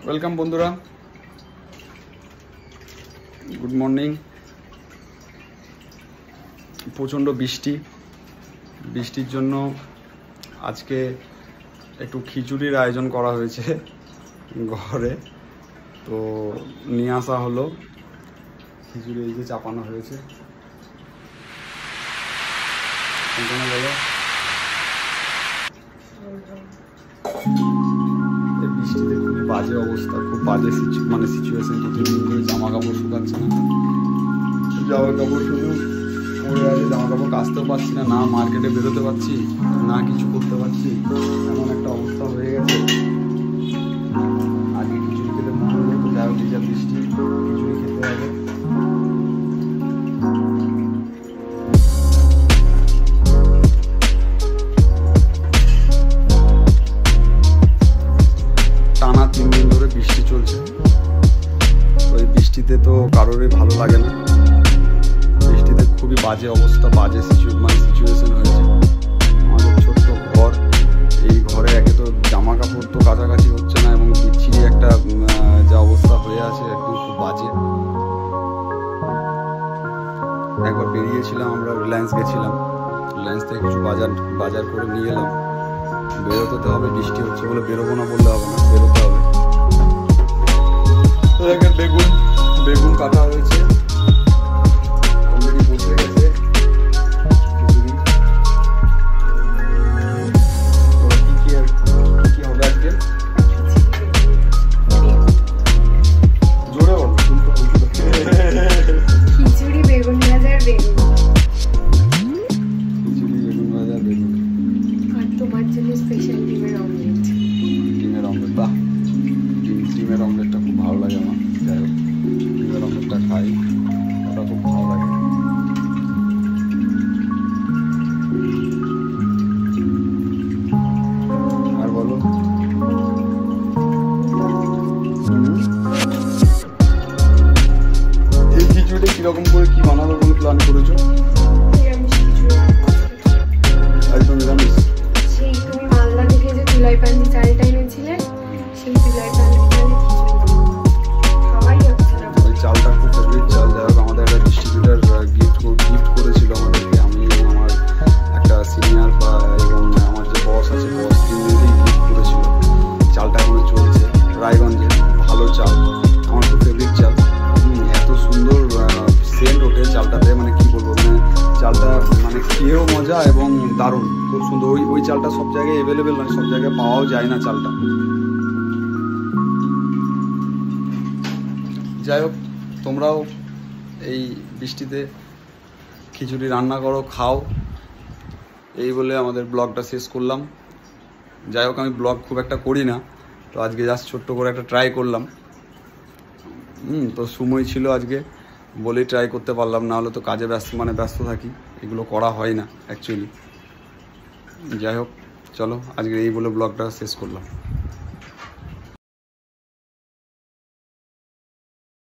Welcome বন্ধুরা, good morning. প্রচণ্ড বৃষ্টির জন্য আজকে একটু খিচুড়ির আয়োজন করা হয়েছে ঘরে, তো নিয়ে আসা হলো খিচুড়ি। এই যে চাপানো হয়েছে, বলো। এই বৃষ্টিতে খুবই বাজে অবস্থা, খুব বাজে সিচুয়েশন। দুদিন করে জামা কাপড় শুকাচ্ছে না, জামা কাপড় শুধু পরে আছে। জামা কাপড় কাচতেও পারছি না, না মার্কেটে বেরোতে পারছি, না কিছু করতে পারছি, এমন একটা অবস্থা হয়ে গেছে। আগে খিচুড়ি খেতে মনে হলো, তো যাই হোক, যা বৃষ্টি, খিচুড়ি খেতে হবে। টানা 3 দিন ধরে বৃষ্টি চলছে, তো এই বৃষ্টিতে তো কারোরই ভালো লাগে না। বৃষ্টিতে খুবই বাজে অবস্থা, বাজে সিচুয়েশন হয়েছে। আমাদের ছোট্ট ঘর, এই ঘরে একে তো জামা কাপড় তো কাছাকাছি হচ্ছে না, এবং বিচ্ছিরি একটা যা অবস্থা হয়ে আছে, একদম খুব বাজে। একবার বেরিয়েছিলাম আমরা, রিলায়েন্স গেছিলাম, রিলায়েন্স থেকে কিছু বাজার করে নিয়ে এলাম। বেরোতে হবে, বৃষ্টি হচ্ছে বলে বেরোবো না বললে হবে না, বেরোতে হবে। বেগুন কাটা হয়েছে, অলরেডি বসে গেছে। কি হবে আজকে? জোরে বলো। খিচুড়ি, বেগুন ভাজা, বেগুন আর তোমার জন্য স্পেশাল ডিমের অমলেট। বাহ, ডিমের অমলেটটা খুব ভালো লাগে আমার। যাই হোক, ডিমের অমলেটটা খাই, ওটা খুব ভালো লাগে। আর বলো, এই খিচুড়ি কিরকম করে কি বানাবো বলে প্ল্যান করেছো? একদম নিরামিষ। সেই তুমি মালদা থেকে যে তুলাই পান্তি চালটা এনেছিলে, সেই তুলাই পান্তি খাওয়াই হচ্ছে না। ওই চালটা খুব ফেভারিট চাল। যাই হোক, আমাদের একটা ডিস্ট্রিবিউটার গিফট করেছিল আমাদেরকে। আমি এবং আমার একটা সিনিয়র এবং আমার যে বস আছে, বস তিনজনেই গিফট করেছিল। চালটা এখনো চলছে, রায়গঞ্জের ভালো চাল, আমার খুব ফেভারিট চাল। এত সুন্দর সেন্ট ওঠে চালটাতে, মানে কি বলবো, মানে চালটা মানে খেয়েও মজা এবং দারুণ, খুব সুন্দর। ওই চালটা সব জায়গায় অ্যাভেলেবেল নয়, সব জায়গায় পাওয়াও যায় না চালটা। যাই হোক, তোমরাও এই বৃষ্টিতে খিচুড়ি রান্না করো, খাও। এই বলে আমাদের ব্লগটা শেষ করলাম। যাই হোক, আমি ব্লগ খুব একটা করি না, তো আজকে জাস্ট ছোট্ট করে একটা ট্রাই করলাম। তো সময় ছিল আজকে বলেই ট্রাই করতে পারলাম, না হলে তো কাজে ব্যস্ত থাকি, এগুলো করা হয় না অ্যাকচুয়ালি। যাই হোক, চলো আজকে এই বলে ব্লগটা শেষ করলাম।